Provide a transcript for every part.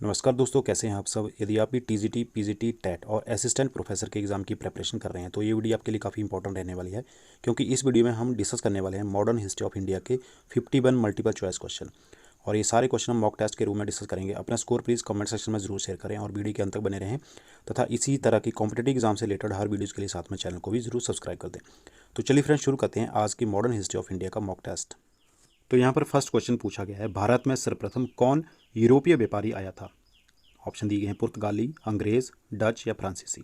नमस्कार दोस्तों, कैसे हैं आप सब। यदि आप भी टीजीटी, पीजीटी, टेट और असिस्टेंट प्रोफेसर के एग्ज़ाम की प्रिपरेशन कर रहे हैं तो ये वीडियो आपके लिए काफ़ी इंपॉर्टेंट रहने वाली है, क्योंकि इस वीडियो में हम डिस्कस करने वाले हैं मॉडर्न हिस्ट्री ऑफ इंडिया के 51 मल्टीपल चॉइस क्वेश्चन। और ये सारे क्वेश्चन हम मॉक टेस्ट के रूप में डिस्कस करेंगे। अपना स्कोर प्लीज़ कमेंट सेक्शन में जरूर शेयर करें और वीडियो के अंत तक बने रहें, तथा इसी तरह की कॉम्पिटेटिव एग्जाम से रिलेटेड हर वीडियोज़ के लिए साथ में चैनल को भी जरूर सब्सक्राइब कर दें। तो चलिए फ्रेंड्स, शुरू करते हैं आज की मॉडर्न हिस्ट्री ऑफ इंडिया का मॉक टेस्ट। तो यहाँ पर फर्स्ट क्वेश्चन पूछा गया है, भारत में सर्वप्रथम कौन यूरोपीय व्यापारी आया था। ऑप्शन दिए गए हैं पुर्तगाली, अंग्रेज, डच या फ्रांसीसी।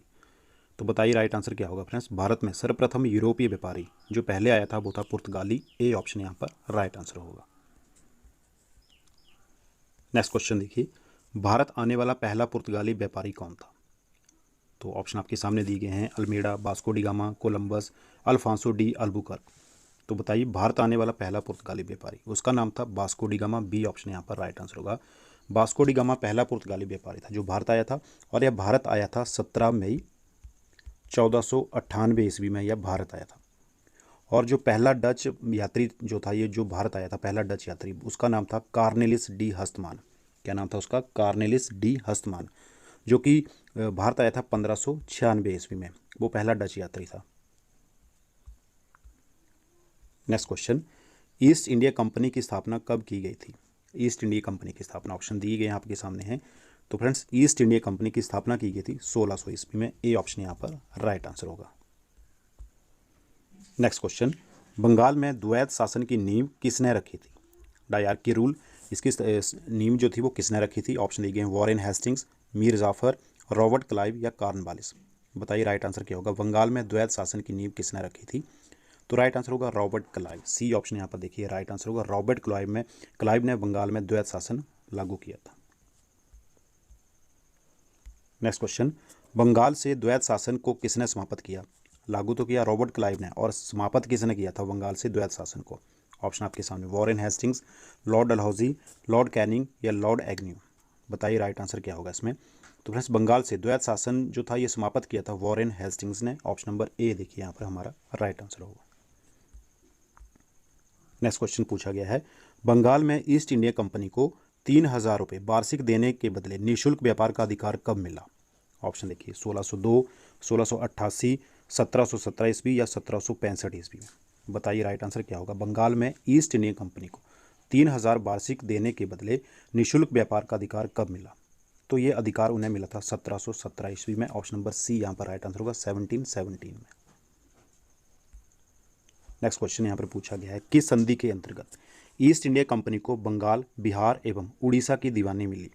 तो बताइए राइट आंसर क्या होगा फ्रेंड्स। भारत में सर्वप्रथम यूरोपीय व्यापारी जो पहले आया था वो था पुर्तगाली। ए ऑप्शन यहाँ पर राइट आंसर होगा। नेक्स्ट क्वेश्चन देखिए, भारत आने वाला पहला पुर्तगाली व्यापारी कौन था। तो ऑप्शन आपके सामने दिए गए हैं, Almeida, Vasco da Gama, Columbus, Alfonso de Albuquerque. तो बताइए भारत आने वाला पहला पुर्तगाली व्यापारी, उसका नाम था Vasco da Gama. B option यहाँ पर राइट आंसर होगा। वास्को डी गामा पहला पुर्तगाली व्यापारी था जो भारत आया था, और यह भारत आया था 17 मई 1498 ईस्वी में यह भारत आया था। और जो पहला डच यात्री जो था, ये जो भारत आया था पहला डच यात्री, उसका नाम था कार्नेलिस डी हस्तमान। क्या नाम था उसका? कार्नेलिस डी हस्तमान, जो कि भारत आया था 1596 ईस्वी में। वो पहला डच यात्री था। Next question, east India company की स्थापना कब की गई थी। ईस्ट इंडिया कंपनी की स्थापना ऑप्शन दिए गए आपके सामने हैं। तो फ्रेंड्स, ईस्ट इंडिया कंपनी की स्थापना की गई थी 1600 ईस्वी में। ए ऑप्शन यहाँ पर राइट आंसर होगा। नेक्स्ट क्वेश्चन, बंगाल में द्वैत शासन की नींव किसने रखी थी। डायरकी रूल, इसकी नींव जो थी वो किसने रखी थी। ऑप्शन दिए गए हैं, Warren Hastings, Mir Jafar, Robert Clive या कॉर्नवालिस। बताइए राइट आंसर क्या होगा। बंगाल में द्वैत शासन की नींव किसने रखी थी। तो राइट आंसर होगा रॉबर्ट क्लाइव। सी ऑप्शन यहाँ पर देखिए राइट आंसर होगा। रॉबर्ट क्लाइव ने बंगाल में द्वैत शासन लागू किया था। नेक्स्ट क्वेश्चन, बंगाल से द्वैत शासन को किसने समाप्त किया। लागू तो किया रॉबर्ट क्लाइव ने, और समाप्त किसने किया था बंगाल से द्वैत शासन को। ऑप्शन आपके सामने, Warren Hastings, Lord Dalhousie, Lord Canning या लॉर्ड एग्न्यू। बताइए राइट आंसर क्या होगा इसमें। तो फ्रेंड्स, बंगाल से द्वैत शासन जो था ये समाप्त किया था वॉरेन हेस्टिंग्स ने। ऑप्शन नंबर ए देखिए यहाँ पर हमारा राइट आंसर होगा। नेक्स्ट क्वेश्चन पूछा गया है, बंगाल में ईस्ट इंडिया कंपनी को 3000 रुपये वार्षिक देने के बदले निःशुल्क व्यापार का अधिकार कब मिला। ऑप्शन देखिए 1602, 1688, 1717 ईस्वी या 1765 ईस्वी में। बताइए राइट आंसर क्या होगा। बंगाल में ईस्ट इंडिया कंपनी को 3000 वार्षिक देने के बदले निःशुल्क व्यापार का अधिकार कब मिला। तो ये अधिकार उन्हें मिला था 1717 ईस्वी में। ऑप्शन नंबर सी यहाँ पर राइट आंसर होगा 1717 में। नेक्स्ट क्वेश्चन यहाँ पर पूछा गया है, किस संधि के अंतर्गत ईस्ट इंडिया कंपनी को बंगाल, बिहार एवं उड़ीसा की दीवानी मिली।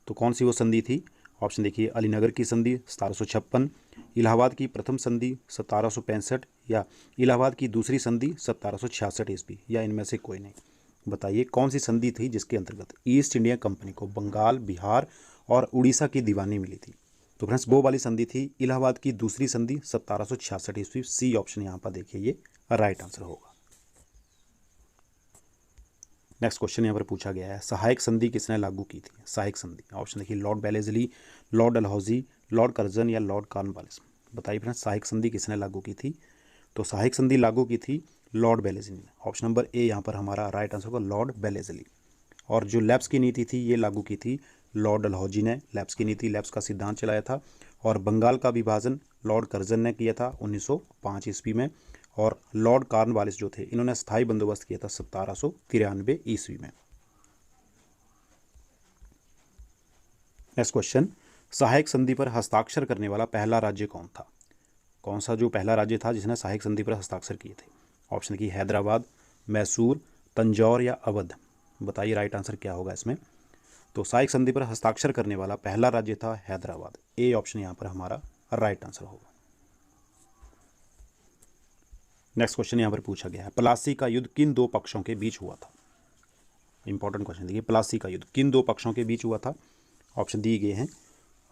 तो कौन सी वो संधि थी। ऑप्शन देखिए, अलीनगर की संधि 1756, इलाहाबाद की प्रथम संधि 1765 या इलाहाबाद की दूसरी संधि 1766 ईस्वी, या इनमें से कोई नहीं। बताइए कौन सी संधि थी जिसके अंतर्गत ईस्ट इंडिया कंपनी को बंगाल, बिहार और उड़ीसा की दीवानी मिली थी। तो फ्रेंड्स, वो वाली संधि थी इलाहाबाद की दूसरी संधि 1766 ईस्वी। सी ऑप्शन यहाँ पर देखिए ये राइट आंसर होगा। नेक्स्ट क्वेश्चन यहाँ पर पूछा गया है, सहायक संधि किसने लागू की थी। सहायक संधि ऑप्शन देखिए, लॉर्ड बेलेजली, लॉर्ड डलहौजी, लॉर्ड कर्जन या लॉर्ड कॉर्नवालिस। बताइए फ्रेंड्स, सहायक संधि किसने लागू की थी। तो सहायक संधि लागू की थी लॉर्ड बेलेजली ने। ऑप्शन नंबर ए यहाँ पर हमारा राइट आंसर होगा, लॉर्ड बेलेजली। और जो लैप्स की नीति थी ये लागू की थी लॉर्ड डलहौजी ने। लैप्स की नीति, लैप्स का सिद्धांत चलाया था। और बंगाल का विभाजन लॉर्ड कर्जन ने किया था 1905 ईस्वी में। और लॉर्ड कॉर्नवालिस जो थे, इन्होंने स्थायी बंदोबस्त किया था 1793 ईस्वी में। नेक्स्ट क्वेश्चन, सहायक संधि पर हस्ताक्षर करने वाला पहला राज्य कौन था। कौन सा जो पहला राज्य था जिसने सहायक संधि पर हस्ताक्षर किए थे। ऑप्शन की हैदराबाद, मैसूर, तंजौर या अवध। बताइए राइट आंसर क्या होगा इसमें। तो सहायक संधि पर हस्ताक्षर करने वाला पहला राज्य था हैदराबाद। ए ऑप्शन यहाँ पर हमारा राइट आंसर होगा। नेक्स्ट क्वेश्चन यहाँ पर पूछा गया है, प्लासी का युद्ध किन दो पक्षों के बीच हुआ था। इंपॉर्टेंट क्वेश्चन देखिए, प्लासी का युद्ध किन दो पक्षों के बीच हुआ था। ऑप्शन दिए गए हैं,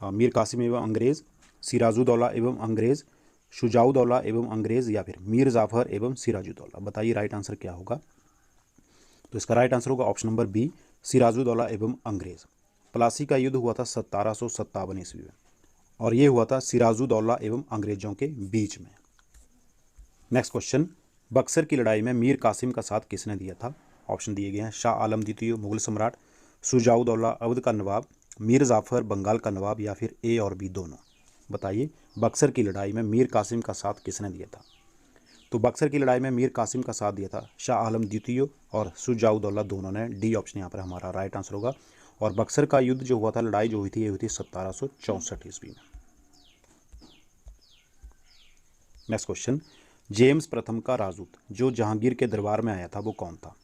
मीर कासिम एवं अंग्रेज़, सिराजुद्दौला एवं अंग्रेज़, शुजाउद्दौला एवं अंग्रेज़ या फिर मीर जाफर एवं सिराजुद्दौला। बताइए राइट आंसर क्या होगा। तो इसका राइट आंसर होगा ऑप्शन नंबर बी, सिराजुद्दौला एवं अंग्रेज़। प्लासी का युद्ध हुआ था 1757 ईस्वी में, और ये हुआ था सिराजुद्दौला एवं अंग्रेजों के बीच में। नेक्स्ट क्वेश्चन, बक्सर की लड़ाई में मीर कासिम का साथ किसने दिया था। ऑप्शन दिए गए हैं, शाह आलम द्वितीय मुगल सम्राट, शुजाउद्दौला अवध का नवाब, मीर जाफ़र बंगाल का नवाब या फिर ए और बी दोनों? बताइए। बक्सर की लड़ाई में मीर कासिम का साथ किसने दिया था? तो बक्सर की लड़ाई में मीर कासिम का साथ दिया था शाह आलम द्वितीय और शुजाउद्दौला दोनों ने। डी ऑप्शन यहाँ पर हमारा राइट आंसर होगा। और बक्सर का युद्ध जो हुआ था, लड़ाई जो हुई थी, ये हुई थी 1764 ईस्वी में। नेक्स्ट क्वेश्चन, जेम्स प्रथम का राजदूत जो जहांगीर के दरबार में आया था वो कौन था?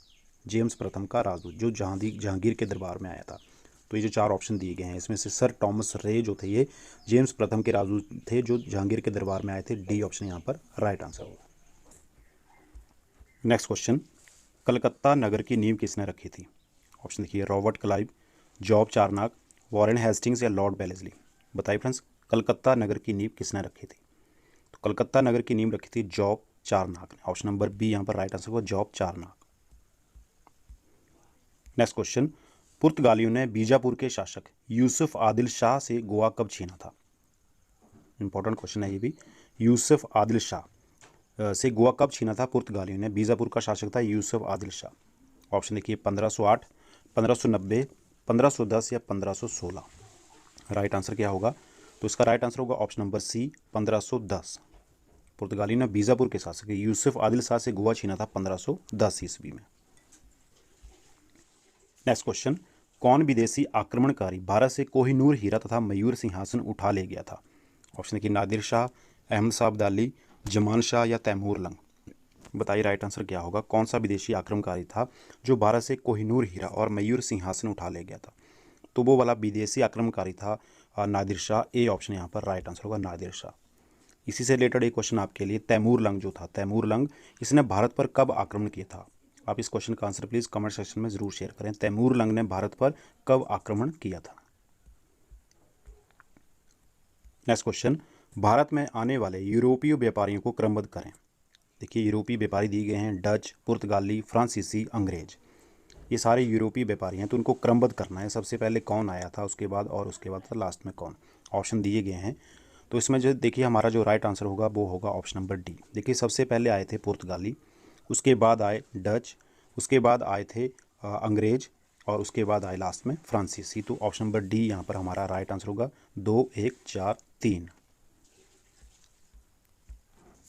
जेम्स प्रथम का राजदूत जो जहांगीर के दरबार में आया था। तो ये जो चार ऑप्शन दिए गए हैं, इसमें से सर टॉमस रे जो थे, ये जेम्स प्रथम के राजदूत थे जो जहांगीर के दरबार में आए थे। डी ऑप्शन यहाँ पर राइट आंसर होगा। नेक्स्ट क्वेश्चन, कलकत्ता नगर की नींव किसने रखी थी? ऑप्शन देखिए, Robert Clive, job चारनाक, Warren Hastings या लॉर्ड बेलेस्ली। बताइए फ्रेंड्स, कलकत्ता नगर की नींव किसने रखी थी? तो कलकत्ता नगर की नींव रखी थी जॉब चारनाक ने। ऑप्शन नंबर बी यहाँ पर राइट आंसर होगा, जॉब चारनाक। नेक्स्ट क्वेश्चन, पुर्तगालियों ने बीजापुर के शासक यूसुफ आदिल शाह से गोवा कब छीना था? इंपॉर्टेंट क्वेश्चन है ये भी। यूसुफ आदिल शाह से गोवा कब छीना था पुर्तगालियों ने? बीजापुर का शासक था यूसुफ आदिल शाह। ऑप्शन देखिए, 1508, 1590, 1510 या 1516। राइट आंसर क्या होगा? तो इसका राइट आंसर होगा ऑप्शन नंबर सी, 1510। पुर्तगाली ने बीजापुर के शासक यूसुफ आदिल शाह से गोवा छीना था 1510 ईस्वी में। नेक्स्ट क्वेश्चन, कौन विदेशी आक्रमणकारी भारत से कोहिनूर हीरा तथा मयूर सिंहासन उठा ले गया था? ऑप्शन देखिए, नादिर शाह, अहमद शाह अब्दाली, जमान शाह या तैमूर लंग। बताइए राइट आंसर क्या होगा? कौन सा विदेशी आक्रमणकारी था जो भारत से कोहिनूर हीरा और मयूर सिंहासन उठा ले गया था? तो वो वाला विदेशी आक्रमणकारी था नादिर शाह। ए ऑप्शन यहाँ पर राइट आंसर होगा, नादिर शाह। इसी से रिलेटेड एक क्वेश्चन आपके लिए, तैमूर लंग जो था, तैमूर लंग, इसने भारत पर कब आक्रमण किया था? आप इस क्वेश्चन का आंसर प्लीज कमेंट सेक्शन में जरूर शेयर करें। तैमूर लंग ने भारत पर कब आक्रमण किया था? नेक्स्ट क्वेश्चन, भारत में आने वाले यूरोपीय व्यापारियों को क्रमबद्ध करें। देखिए, यूरोपीय व्यापारी दिए गए हैं, डच, पुर्तगाली, फ्रांसीसी, अंग्रेज। ये सारे यूरोपीय व्यापारी हैं, तो उनको क्रमबद्ध करना है। सबसे पहले कौन आया था, उसके बाद और उसके बाद लास्ट में कौन। ऑप्शन दिए गए हैं, तो इसमें जो देखिए हमारा जो राइट आंसर होगा वो होगा ऑप्शन नंबर डी। देखिए, सबसे पहले आए थे पुर्तगाली, उसके बाद आए डच, उसके बाद आए थे अंग्रेज, और उसके बाद आए लास्ट में फ्रांसीसी। तो ऑप्शन नंबर डी यहाँ पर हमारा राइट आंसर होगा, 2, 1, 4, 3।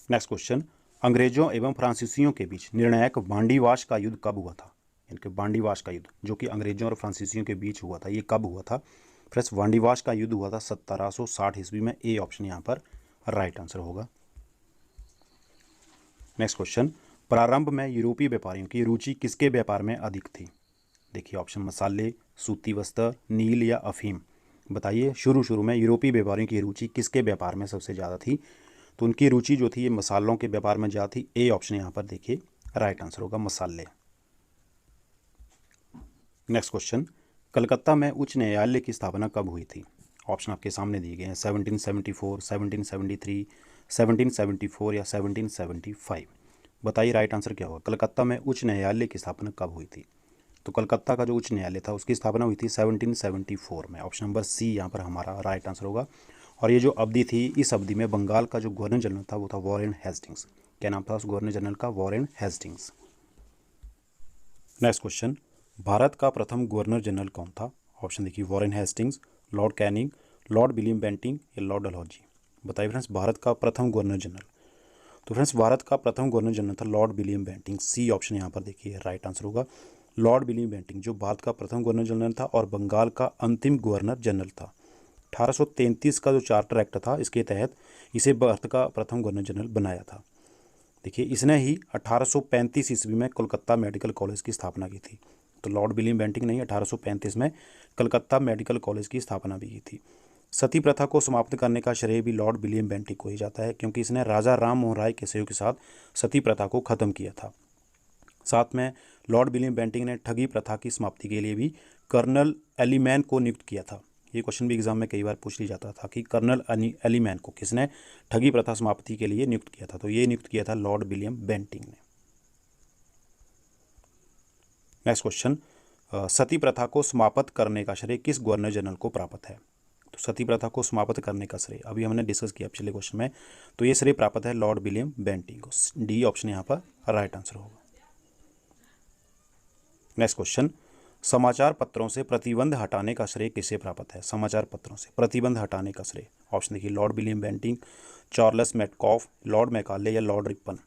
नेक्स्ट क्वेश्चन, अंग्रेजों एवं फ्रांसीसियों के बीच निर्णायक बांडीवाश का युद्ध कब हुआ था? इनके बांडीवाश का युद्ध जो कि अंग्रेजों और फ्रांसीसियों के बीच हुआ था, ये कब हुआ था? फ्रेंड्स, बांडीवाश का युद्ध हुआ था 1760 ईस्वी में। ए ऑप्शन यहाँ पर राइट आंसर होगा। नेक्स्ट क्वेश्चन, प्रारंभ में यूरोपीय व्यापारियों की रुचि किसके व्यापार में अधिक थी? देखिए, ऑप्शन मसाले, सूती वस्त्र, नील या अफीम। बताइए, शुरू में यूरोपीय व्यापारियों की रुचि किसके व्यापार में सबसे ज़्यादा थी? तो उनकी रुचि जो थी ये मसालों के व्यापार में ज़्यादा थी। ए ऑप्शन यहाँ पर देखिए राइट आंसर होगा, मसाले। नेक्स्ट क्वेश्चन, कलकत्ता में उच्च न्यायालय की स्थापना कब हुई थी? ऑप्शन आपके सामने दिए गए हैं, 1774, 1773, 1774 या 1775। बताइए राइट आंसर क्या होगा? कलकत्ता में उच्च न्यायालय की स्थापना कब हुई थी? तो कलकत्ता का जो उच्च न्यायालय था उसकी स्थापना हुई थी 1774 में। ऑप्शन नंबर सी यहाँ पर हमारा राइट आंसर होगा। और ये जो अवधि थी, इस अवधि में बंगाल का जो गवर्नर जनरल था वो था वॉरेन हेस्टिंग्स। क्या नाम था उस गवर्नर जनरल का? Warren Hastings. Next question, Bharat का प्रथम गवर्नर जनरल कौन था? ऑप्शन देखिए, Warren Hastings, Lord Canning, Lord William Bentinck या लॉर्ड डलहौजी। बताइए फ्रेंड्स, भारत का प्रथम गवर्नर जनरल। तो फ्रेंड्स, भारत का प्रथम गवर्नर जनरल था Lord William Bentinck. C option यहाँ पर देखिए राइट आंसर होगा, लॉर्ड विलियम बेंटिंग जो भारत का प्रथम गवर्नर जनरल था और बंगाल का अंतिम गवर्नर जनरल था। 1833 का जो चार्टर एक्ट था, इसके तहत इसे भारत का प्रथम गवर्नर जनरल बनाया था। देखिए, इसने ही 1835 ईस्वी में कोलकाता मेडिकल कॉलेज की स्थापना की थी। तो लॉर्ड विलियम बेंटिंग ने 1835 में कलकत्ता मेडिकल कॉलेज की स्थापना भी की थी। सती प्रथा को समाप्त करने का श्रेय भी लॉर्ड विलियम बेंटिंग को ही जाता है, क्योंकि इसने राजा राम मोहन राय के सहयोग के साथ सती प्रथा को ख़त्म किया था। साथ में लॉर्ड विलियम बेंटिंग ने ठगी प्रथा की समाप्ति के लिए भी कर्नल एलिमैन को नियुक्त किया था। ये क्वेश्चन भी एग्जाम में कई बार पूछ लिया जाता था कि कर्नल एलिमैन को किसने ठगी प्रथा समाप्ति के लिए नियुक्त किया था? तो ये नियुक्त किया था लॉर्ड विलियम बेंटिंग ने। नेक्स्ट क्वेश्चन, सती प्रथा को समाप्त करने का श्रेय किस गवर्नर जनरल को प्राप्त है? तो सती प्रथा को समाप्त करने का श्रेय अभी हमने डिस्कस किया पिछले क्वेश्चन में, तो ये श्रेय प्राप्त है लॉर्ड विलियम बेंटिंग को। डी ऑप्शन यहाँ पर राइट आंसर होगा। नेक्स्ट क्वेश्चन, समाचार पत्रों से प्रतिबंध हटाने का श्रेय किसे प्राप्त है? समाचार पत्रों से प्रतिबंध हटाने का श्रेय, ऑप्शन देखिए Lord William Bentinck, Charles Metcalfe, Lord Macaulay या लॉर्ड रिपन।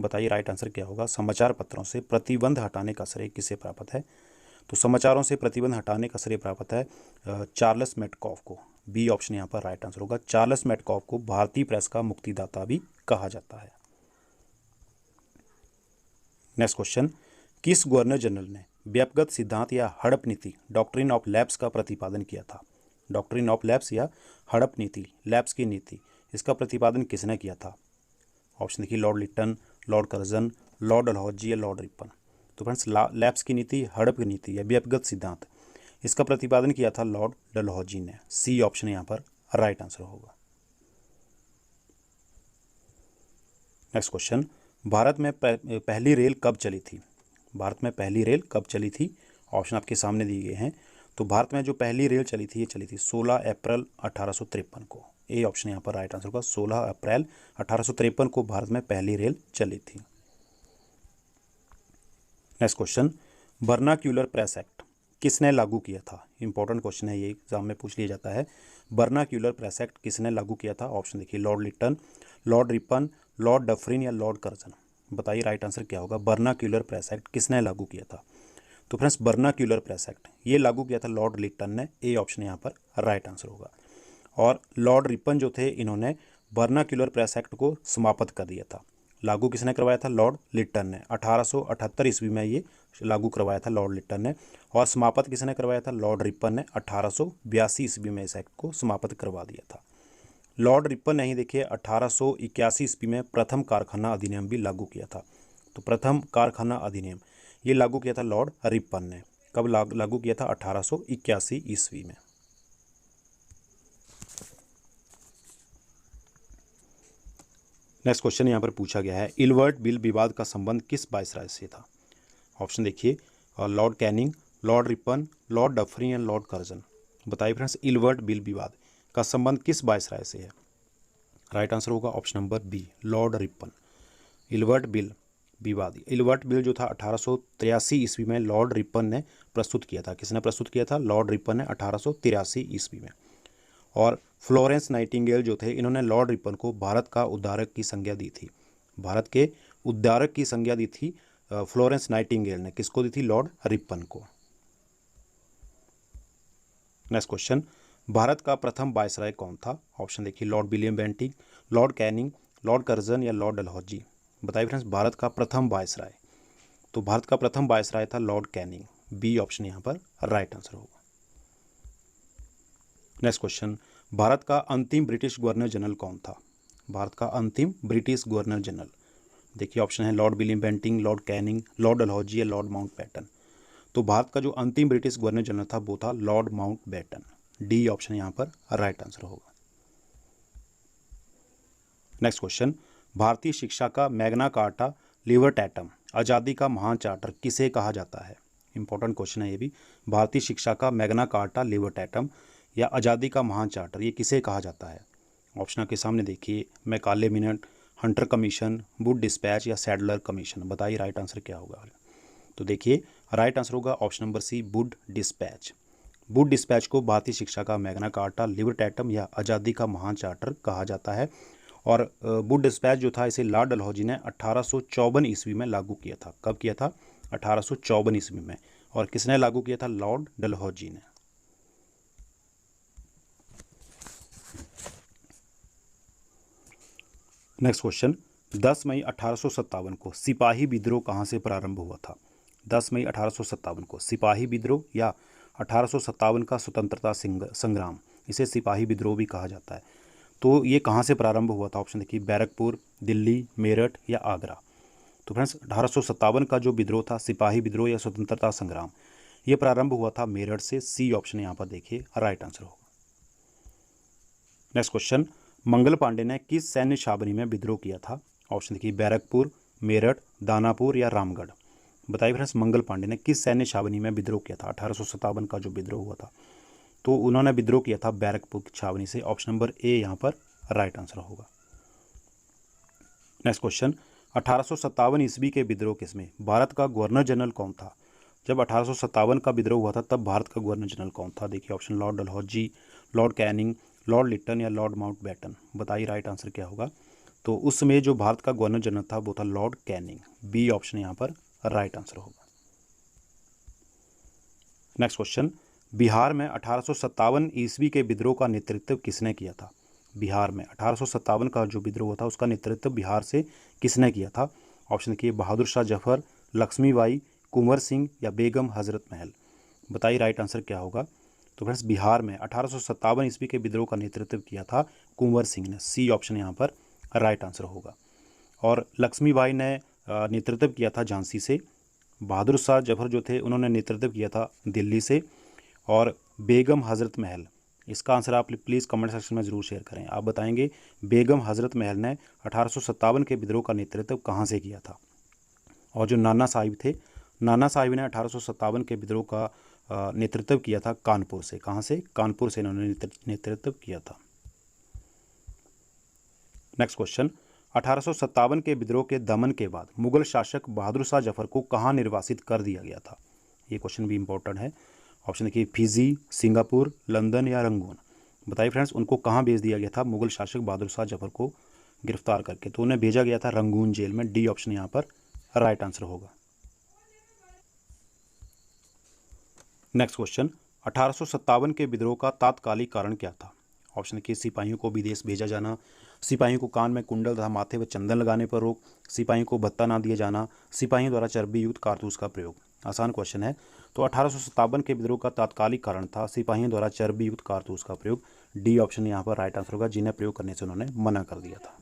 बताइए राइट आंसर क्या होगा? समाचार पत्रों से प्रतिबंध हटाने का श्रेय किसे प्राप्त है? तो समाचारों से प्रतिबंध हटाने का श्रेय प्राप्त है चार्ल्स मेटकॉफ को। बी ऑप्शन यहाँ पर राइट आंसर होगा। चार्ल्स मेटकॉफ को भारतीय प्रेस का मुक्तिदाता भी कहा जाता है। नेक्स्ट क्वेश्चन, किस गवर्नर जनरल ने व्यक्तिगत सिद्धांत या हड़प नीति डॉक्ट्रिन ऑफ लैप्स का प्रतिपादन किया था? डॉक्ट्रिन ऑफ लैप्स या हड़प नीति, लैप्स की नीति, इसका प्रतिपादन किसने किया था? ऑप्शन देखिए Lord Lytton, Lord Curzon, Lord Dalhousie या लॉर्ड रिपन। तो फ्रेंड्स लैप्स की नीति, हड़प की नीति या व्यक्तिगत सिद्धांत, इसका प्रतिपादन किया था लॉर्ड डलहौजी ने। सी ऑप्शन यहाँ पर राइट आंसर होगा। नेक्स्ट क्वेश्चन, भारत में पहली रेल कब चली थी? भारत में पहली रेल कब चली थी? ऑप्शन आपके सामने दिए गए हैं। तो भारत में जो पहली रेल चली थी, ये चली थी 16 अप्रैल 1853 को। ए ऑप्शन यहाँ पर राइट आंसर होगा। 16 अप्रैल 1853 को भारत में पहली रेल चली थी। Next question, vernacular press act किसने लागू किया था? इंपॉर्टेंट क्वेश्चन है, ये एग्जाम में पूछ लिया जाता है। वर्नाक्यूलर प्रेस एक्ट किसने लागू किया था? ऑप्शन देखिए Lord Lytton, Lord Ripon, Lord Dufferin या लॉर्ड कर्जन। बताइए राइट आंसर क्या होगा? वर्नाक्यूलर प्रेस एक्ट किसने लागू किया था? तो फ्रेंड्स वर्नाक्यूलर प्रेस एक्ट ये लागू किया था लॉर्ड लिटन ने। ए ऑप्शन यहाँ पर राइट आंसर होगा। और लॉर्ड रिपन जो थे, इन्होंने वर्नाक्यूलर प्रेस एक्ट को समाप्त कर दिया था। लागू किसने करवाया था? लॉर्ड लिटन ने। 1878 ईस्वी में ये लागू करवाया था लॉर्ड लिटन ने। और समाप्त किसने करवाया था? लॉर्ड रिपन ने 1882 ईस्वी में इस एक्ट को समाप्त करवा दिया था। लॉर्ड रिपन ने ही देखिए 1881 ईस्वी में प्रथम कारखाना अधिनियम भी लागू किया था। तो प्रथम कारखाना अधिनियम ये लागू किया था लॉर्ड रिपन ने। कब लागू किया था? 1881 ईस्वी में। नेक्स्ट क्वेश्चन यहाँ पर पूछा गया है, इल्बर्ट बिल विवाद का संबंध किस वायसराय से था? ऑप्शन देखिए Lord Canning, Lord Ripon, Lord Dufferin या लॉर्ड कर्जन। बताइए फ्रेंड्स इल्बर्ट बिल विवाद का संबंध किस वायसराय से है? राइट आंसर होगा option number B, Lord Ripon. Ilbert bill विवाद, इल्बर्ट बिल जो था 1883 ईस्वी में लॉर्ड रिपन ने प्रस्तुत किया था। किसने प्रस्तुत किया था? लॉर्ड रिपन ने 1883 ईस्वी में। और फ्लोरेंस नाइटिंगेल जो थे, इन्होंने लॉर्ड रिपन को भारत का उद्धारक की संज्ञा दी थी। भारत के उद्धारक की संज्ञा दी थी फ्लोरेंस नाइटिंगेल ने। किसको दी थी? लॉर्ड रिपन को। नेक्स्ट क्वेश्चन, भारत का प्रथम वायसराय कौन था? ऑप्शन देखिए Lord William Bentinck, Lord Canning, Lord Curzon या लॉर्ड डलहौजी। बताइए फ्रेंड्स भारत का प्रथम वायसराय। तो भारत का प्रथम वायसराय था लॉर्ड कैनिंग। बी ऑप्शन यहाँ पर राइट आंसर होगा। नेक्स्ट क्वेश्चन, भारत का अंतिम ब्रिटिश गवर्नर जनरल कौन था? भारत का अंतिम ब्रिटिश गवर्नर जनरल, देखिए ऑप्शन है Lord William Bentinck, Lord Canning, Lord Dalhousie या लॉर्ड माउंटबेटन। तो भारत का जो अंतिम ब्रिटिश गवर्नर जनरल था वो था लॉर्ड माउंटबेटन। डी ऑप्शन यहाँ पर राइट आंसर होगा। नेक्स्ट क्वेश्चन, भारतीय शिक्षा का मैग्ना कार्टा लिबर्टैटम, आज़ादी का महान चार्टर किसे कहा जाता है? इंपॉर्टेंट क्वेश्चन है ये भी। भारतीय शिक्षा का मैग्ना कार्टा लिबर्टैटम या आज़ादी का महान चार्टर ये किसे कहा जाता है? ऑप्शन के सामने देखिए, Macaulay minute, Hunter commission, Wood despatch या सैडलर कमीशन। बताइए राइट आंसर क्या होगा? तो देखिए राइट आंसर होगा option number C, Wood despatch. Wood despatch को भारतीय शिक्षा का मैग्ना कार्टा लिबर्टैटम या आज़ादी का महान चार्टर कहा जाता है। और वुड डिस्पैच जो था, इसे लॉर्ड डलहौजी ने 1854 ईस्वी में लागू किया था। कब किया था? 1854 ईस्वी में। और किसने लागू किया था? लॉर्ड डलहौजी ने। नेक्स्ट क्वेश्चन, 10 मई 1857 को सिपाही विद्रोह कहाँ से प्रारंभ हुआ था? 10 मई 1857 को सिपाही विद्रोह या 1857 का स्वतंत्रता संग्राम, इसे सिपाही विद्रोह भी कहा जाता है। तो ये कहाँ से प्रारंभ हुआ था? ऑप्शन देखिए बैरकपुर, दिल्ली, मेरठ या आगरा। तो फ्रेंड्स 1857 का जो विद्रोह था, सिपाही विद्रोह या स्वतंत्रता संग्राम, ये प्रारंभ हुआ था मेरठ से। सी ऑप्शन यहाँ पर देखिए राइट आंसर होगा। नेक्स्ट क्वेश्चन, मंगल पांडे ने किस सैन्य छावनी में विद्रोह किया था? ऑप्शन देखिए बैरकपुर, मेरठ, दानापुर या रामगढ़। बताइए फ्रेंड्स मंगल पांडे ने किस सैन्य छावनी में विद्रोह किया था? 1857 का जो विद्रोह हुआ था, तो उन्होंने विद्रोह किया था बैरकपुर की छावनी से। ऑप्शन नंबर ए यहाँ पर राइट आंसर होगा। नेक्स्ट क्वेश्चन, 1857 ईस्वी के विद्रोह किसमें भारत का गवर्नर जनरल कौन था? जब 1857 का विद्रोह हुआ था तब भारत का गवर्नर जनरल कौन था? देखिए option Lord Dalhousie, Lord Canning, Lord Lytton या लॉर्ड माउंटबेटन। बताइए राइट आंसर क्या होगा। तो उस समय जो भारत का गवर्नर जनरल था वो था लॉर्ड कैनिंग। बी ऑप्शन यहाँ पर राइट आंसर होगा। नेक्स्ट क्वेश्चन, बिहार में 1857 ईस्वी के विद्रोह का नेतृत्व किसने किया था? बिहार में 1857 का जो विद्रोह था उसका नेतृत्व बिहार से किसने किया था? ऑप्शन देखिए बहादुर शाह जफर, लक्ष्मीबाई, कुंवर सिंह या बेगम हजरत महल। बताइए राइट आंसर क्या होगा। तो फ्रेंड्स बिहार में 1857 ईस्वी के विद्रोह का नेतृत्व किया था कुंवर सिंह ने। सी ऑप्शन यहाँ पर राइट आंसर होगा। और लक्ष्मीबाई ने नेतृत्व किया था झांसी से। बहादुर शाह जफर जो थे उन्होंने नेतृत्व किया था दिल्ली से। और बेगम हजरत महल, इसका आंसर आप प्लीज़ कमेंट सेक्शन में ज़रूर शेयर करें। आप बताएंगे बेगम हजरत महल ने 1857 के विद्रोह का नेतृत्व कहाँ से किया था? और जो नाना साहिब थे, नाना साहिब ने 1857 के विद्रोह का नेतृत्व किया था कानपुर से। कहाँ से? कानपुर से इन्होंने नेतृत्व किया था। नेक्स्ट क्वेश्चन, 1857 के विद्रोह के दमन के बाद मुगल शासक बहादुर शाह जफर को कहाँ निर्वासित कर दिया गया था? ये क्वेश्चन भी इंपॉर्टेंट है। ऑप्शन देखिए फिजी, सिंगापुर, लंदन या रंगून। बताइए फ्रेंड्स उनको कहाँ भेज दिया गया था मुगल शासक बहादुर शाह जफर को गिरफ्तार करके? तो उन्हें भेजा गया था रंगून जेल में। डी ऑप्शन यहाँ पर राइट आंसर होगा। नेक्स्ट क्वेश्चन, 1857 के विद्रोह का तात्कालिक कारण क्या था? ऑप्शन के सिपाहियों को विदेश भेजा जाना, सिपाहियों को कान में कुंडल तथा माथे पर चंदन लगाने पर रोक, सिपाहियों को भत्ता ना दिया जाना, सिपाहियों द्वारा चर्बी युक्त कारतूस का प्रयोग। आसान क्वेश्चन है। तो 1857 के विद्रोह का तात्कालिक कारण था सिपाहियों द्वारा चर्बी युक्त कारतूस का प्रयोग। डी ऑप्शन यहाँ पर राइट आंसर होगा, जिन्हें प्रयोग करने से उन्होंने मना कर दिया था।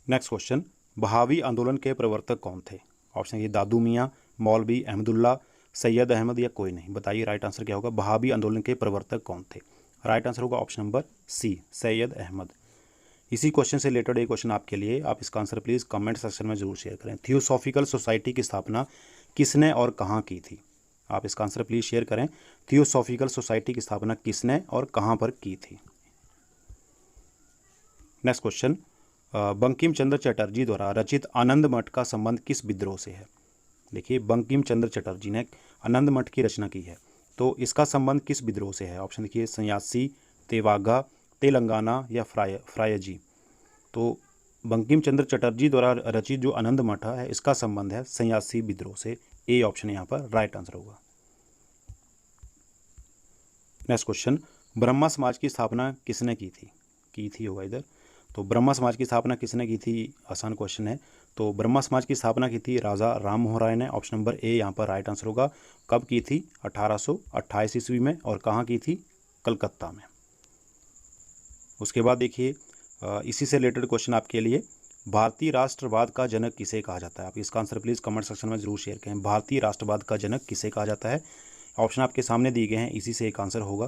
नेक्स्ट क्वेश्चन, बहावी आंदोलन के प्रवर्तक कौन थे? ऑप्शन ये दादू मियाँ, मौलवी अहमदुल्ला, सैयद अहमद या कोई नहीं। बताइए राइट आंसर क्या होगा। बहावी आंदोलन के प्रवर्तक कौन थे? राइट आंसर होगा option number C, Syed Ahmad. इसी क्वेश्चन से रिलेटेड एक क्वेश्चन आपके लिए, आप इसका आंसर प्लीज़ कमेंट सेक्शन में जरूर शेयर करें। थियोसॉफिकल सोसाइटी की स्थापना किसने और कहाँ की थी? आप इसका आंसर प्लीज़ शेयर करें। थियोसॉफिकल सोसाइटी की स्थापना किसने और कहाँ पर की थी? नेक्स्ट क्वेश्चन, बंकिम चंद्र चटर्जी द्वारा रचित आनंद मठ का संबंध किस विद्रोह से है? देखिए बंकिम चंद्र चटर्जी ने आनंद मठ की रचना की है, तो इसका संबंध किस विद्रोह से है? ऑप्शन देखिए सन्यासी, तेवागा, तेलंगाना या फ्रायजी। तो बंकिम चंद्र चटर्जी द्वारा रचित जो आनंद मठ है इसका संबंध है सन्यासी विद्रोह से। ए ऑप्शन यहाँ पर राइट आंसर होगा। नेक्स्ट क्वेश्चन, ब्रह्मा समाज की स्थापना किसने की थी होगा इधर। तो ब्रह्मा समाज की स्थापना किसने की थी? आसान क्वेश्चन है। तो ब्रह्मा समाज की स्थापना की थी राजा राम मोहन राय ने। ऑप्शन नंबर ए यहाँ पर राइट आंसर होगा। कब की थी? 1828 ईस्वी में। और कहाँ की थी? कलकत्ता में। उसके बाद देखिए इसी से रिलेटेड क्वेश्चन आपके लिए, भारतीय राष्ट्रवाद का जनक किसे कहा जाता है? आप इसका आंसर प्लीज़ कमेंट सेक्शन में जरूर शेयर करें। भारतीय राष्ट्रवाद का जनक किसे कहा जाता है? ऑप्शन आपके सामने दिए गए हैं, इसी से एक आंसर होगा।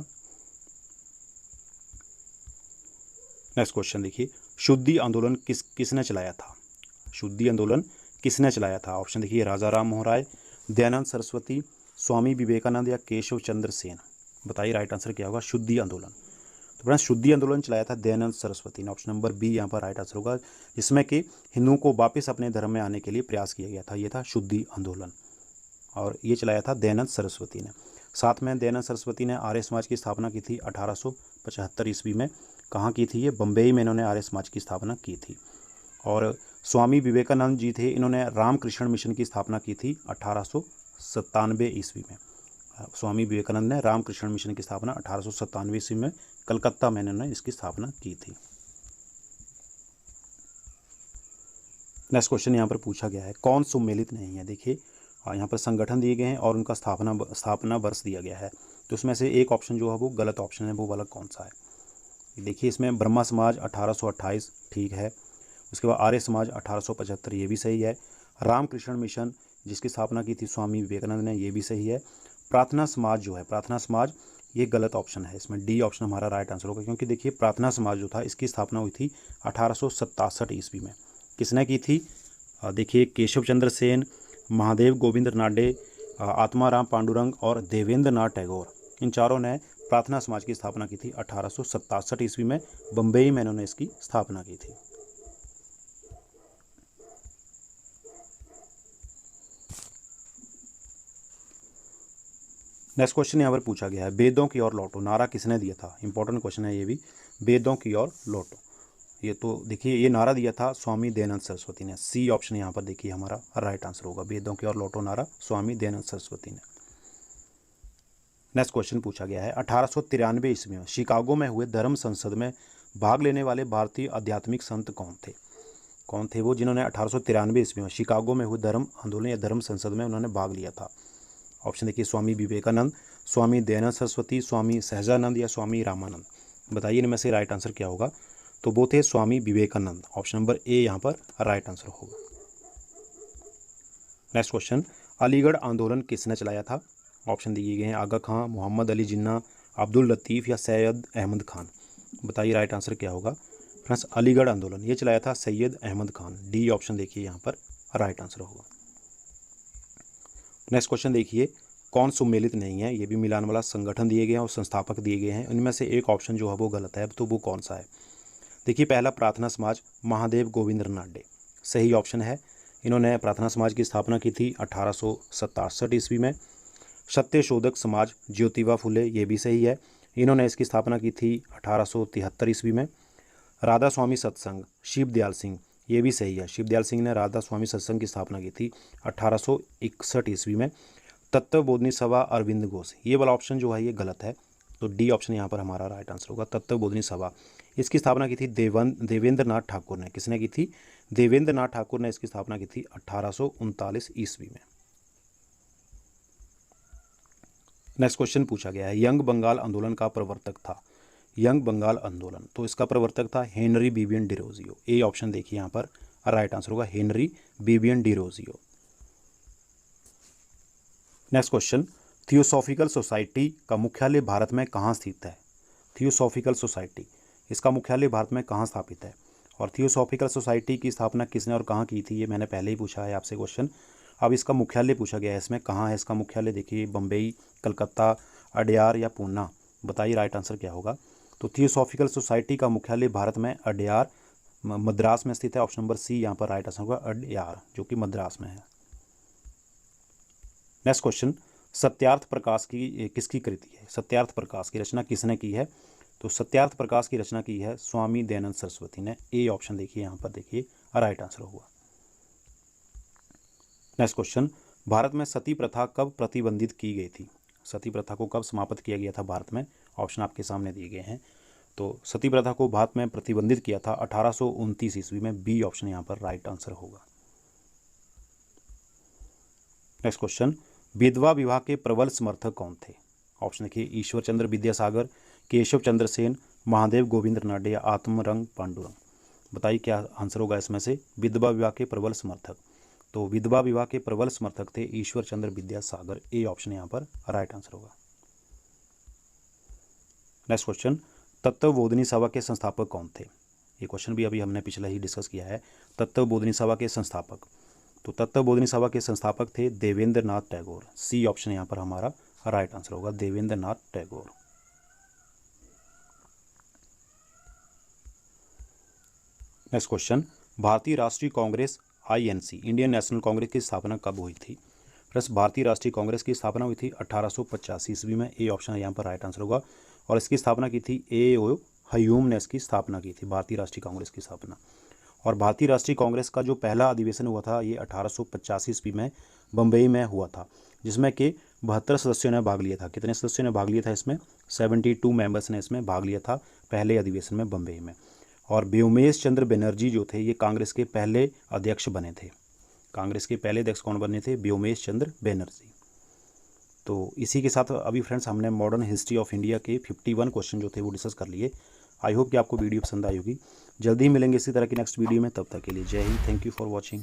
नेक्स्ट क्वेश्चन देखिए, शुद्धि आंदोलन किसने चलाया था? शुद्धि आंदोलन किसने चलाया था? ऑप्शन देखिए राजा राम मोहन राय, दयानंद सरस्वती, स्वामी विवेकानंद या केशव चंद्र सेन। बताइए राइट आंसर क्या होगा। शुद्धि आंदोलन, तो फ्रेंड्स शुद्धि आंदोलन चलाया था दयानंद सरस्वती ने। ऑप्शन नंबर बी यहाँ पर राइट आंसर होगा, जिसमें कि हिंदुओं को वापस अपने धर्म में आने के लिए प्रयास किया गया था। ये था शुद्धि आंदोलन और ये चलाया था दयानंद सरस्वती ने। साथ में दयानंद सरस्वती ने आर्य समाज की स्थापना की थी 1875 ईस्वी में। कहाँ की थी ये? बम्बई में इन्होंने आर्य समाज की स्थापना की थी। और स्वामी विवेकानंद जी थे, इन्होंने रामकृष्ण मिशन की स्थापना की थी 1897 ईस्वी में। स्वामी विवेकानंद ने रामकृष्ण मिशन की स्थापना 1897 ईस्वी में कलकत्ता में इन्होंने इसकी स्थापना की थी। नेक्स्ट क्वेश्चन यहाँ पर पूछा गया है, कौन सम्मिलित नहीं है? देखिए यहाँ पर संगठन दिए गए हैं और उनका स्थापना वर्ष दिया गया है। तो उसमें से एक ऑप्शन जो है वो गलत ऑप्शन है, वो वाला कौन सा है? देखिए इसमें ब्रह्मा समाज 1828 ठीक है। उसके बाद आर्य समाज 1875 ये भी सही है। रामकृष्ण मिशन जिसकी स्थापना की थी स्वामी विवेकानंद ने, ये भी सही है। प्रार्थना समाज जो है, प्रार्थना समाज, ये गलत ऑप्शन है। इसमें डी ऑप्शन हमारा राइट आंसर होगा, क्योंकि देखिए प्रार्थना समाज जो था इसकी स्थापना हुई थी 1867 ईस्वी में। किसने की थी? देखिए केशव चंद्र सेन, महादेव गोविंद रानडे, आत्माराम पांडुरंग और देवेंद्र नाथ टैगोर, इन चारों ने प्रार्थना समाज की स्थापना की थी 1867 ईस्वी में। बम्बई में इन्होंने इसकी स्थापना की थी। नेक्स्ट क्वेश्चन यहाँ पर पूछा गया है, वेदों की ओर लौटो नारा किसने दिया था। इंपॉर्टेंट क्वेश्चन है ये भी, वेदों की ओर लौटो। ये तो देखिए ये नारा दिया था स्वामी दयानंद सरस्वती ने। सी ऑप्शन यहाँ पर देखिए हमारा राइट आंसर होगा, वेदों की ओर लौटो नारा स्वामी दयानंद सरस्वती ने। नेक्स्ट क्वेश्चन पूछा गया है, 1893 ईस्वी में शिकागो में हुए धर्म संसद में भाग लेने वाले भारतीय आध्यात्मिक संत कौन थे। कौन थे वो जिन्होंने 1893 ईस्वी में शिकागो में हुए धर्म आंदोलन या धर्म संसद में उन्होंने भाग लिया था। ऑप्शन देखिए, स्वामी विवेकानंद, स्वामी दयानंद सरस्वती, स्वामी सहजानंद या स्वामी रामानंद। बताइए इनमें से राइट आंसर क्या होगा। तो वो थे Swami Vivekananda. Option number A यहाँ पर राइट आंसर होगा। नेक्स्ट क्वेश्चन, अलीगढ़ आंदोलन किसने चलाया था। ऑप्शन दिए गए हैं, आगा खां, मोहम्मद अली जिन्ना, अब्दुल लतीफ़ या सैयद अहमद खान। बताइए राइट आंसर क्या होगा। फ्रेंड्स, अलीगढ़ आंदोलन ये चलाया था सैयद अहमद खान। डी ऑप्शन देखिए यहाँ पर राइट आंसर होगा। नेक्स्ट क्वेश्चन देखिए, कौन सुमेलित नहीं है। ये भी मिलान वाला संगठन दिए गए हैं और संस्थापक दिए गए हैं। इनमें से एक ऑप्शन जो है वो गलत है, तो वो कौन सा है। देखिए, पहला प्रार्थना समाज महादेव गोविंद रनाडे सही ऑप्शन है। इन्होंने प्रार्थना समाज की स्थापना की थी 1867 ईस्वी में। सत्यशोधक समाज ज्योतिबा फुले ये भी सही है। इन्होंने इसकी स्थापना की थी 1873 ईस्वी में। राधा स्वामी सत्संग शिवदयाल सिंह ये भी सही है। शिवदयाल सिंह ने राधा स्वामी सत्संग की स्थापना की थी 1861 ईस्वी में। तत्वबोधिनी सभा अरविंद घोष ये वाला ऑप्शन जो है ये गलत है, तो डी ऑप्शन यहाँ पर हमारा राइट आंसर होगा। तत्वबोधिनी सभा इसकी स्थापना की थी देवेंद्र नाथ ठाकुर ने। किसने की थी। देवेंद्र नाथ ठाकुर ने इसकी स्थापना की थी 1839 ईस्वी में। नेक्स्ट क्वेश्चन पूछा गया है, यंग बंगाल आंदोलन का प्रवर्तक था। यंग बंगाल आंदोलन तो इसका प्रवर्तक था Henry Vivian Derozio. A option देखिए यहाँ पर राइट आंसर होगा, Henry Vivian Derozio. Next question, theosophical society का मुख्यालय भारत में कहाँ स्थित है। थियोसॉफिकल सोसाइटी इसका मुख्यालय भारत में कहाँ स्थापित है। और थियोसॉफिकल सोसाइटी की स्थापना किसने और कहाँ की थी, ये मैंने पहले ही पूछा है आपसे क्वेश्चन। अब इसका मुख्यालय पूछा गया है, इसमें कहाँ है इसका मुख्यालय। देखिए, बम्बई, कलकत्ता, अडयार या पूना। बताइए राइट आंसर क्या होगा। तो थियोसॉफिकल सोसाइटी का मुख्यालय भारत में अडयार मद्रास में स्थित है। ऑप्शन नंबर सी यहाँ पर राइट आंसर होगा, अडयार जो कि मद्रास में है। नेक्स्ट क्वेश्चन, सत्यार्थ प्रकाश की किसकी कृति है। सत्यार्थ प्रकाश की रचना किसने की है। तो सत्यार्थ प्रकाश की रचना की है स्वामी दयानंद सरस्वती ने। ए ऑप्शन देखिए यहाँ पर देखिए राइट आंसर होगा। नेक्स्ट क्वेश्चन, भारत में सती प्रथा कब प्रतिबंधित की गई थी। सती प्रथा को कब समाप्त किया गया था भारत में। ऑप्शन आपके सामने दिए गए हैं। तो सती प्रथा को भारत में प्रतिबंधित किया था 1829 ईस्वी में। बी ऑप्शन यहाँ पर राइट आंसर होगा। नेक्स्ट क्वेश्चन, विधवा विवाह के प्रबल समर्थक कौन थे। ऑप्शन देखिए, ईश्वर चंद्र विद्यासागर, केशव चंद्र सेन, महादेव गोविंद रनाडे या आत्मरंग पांडुरंग। बताइए क्या आंसर होगा इसमें से। विधवा विवाह के प्रबल समर्थक, तो विधवा विवाह के प्रबल समर्थक थे ईश्वर चंद्र विद्यासागर। ए ऑप्शन यहाँ पर राइट आंसर होगा। नेक्स्ट क्वेश्चन, तत्वबोधिनी सभा के संस्थापक कौन थे। ये क्वेश्चन भी अभी हमने पिछले ही डिस्कस किया है। तत्वबोधिनी सभा के संस्थापक, तो तत्वबोधिनी सभा के संस्थापक थे देवेंद्र नाथ टैगोर। सी ऑप्शन यहाँ पर हमारा राइट आंसर होगा, देवेंद्र नाथ टैगोर। नेक्स्ट क्वेश्चन, भारतीय राष्ट्रीय Congress INC Indian national Congress की स्थापना कब हुई थी। प्लस भारतीय राष्ट्रीय कांग्रेस की स्थापना हुई थी 1885 ईस्वी में। ए ऑप्शन यहाँ पर राइट आंसर होगा। और इसकी स्थापना की थी A.O. ह्यूम ने इसकी स्थापना की थी, भारतीय राष्ट्रीय कांग्रेस की स्थापना। और भारतीय राष्ट्रीय कांग्रेस का जो पहला अधिवेशन हुआ था ये 1885 ईस्वी में बम्बई में हुआ था, जिसमें कि 72 सदस्यों ने भाग लिया था। कितने सदस्यों ने भाग लिया था इसमें। 72 मेंबर्स ने इसमें भाग लिया था पहले अधिवेशन में बम्बई में। और व्योमेश चंद्र बनर्जी जो थे ये कांग्रेस के पहले अध्यक्ष बने थे। कांग्रेस के पहले अध्यक्ष कौन बने थे, व्योमेश चंद्र बनर्जी। तो इसी के साथ अभी फ्रेंड्स हमने मॉडर्न हिस्ट्री ऑफ इंडिया के 51 क्वेश्चन जो थे वो डिस्कस कर लिए। आई होप कि आपको वीडियो पसंद आई होगी। जल्दी ही मिलेंगे इसी तरह की नेक्स्ट वीडियो में, तब तक के लिए जय Hind. Thank you for watching.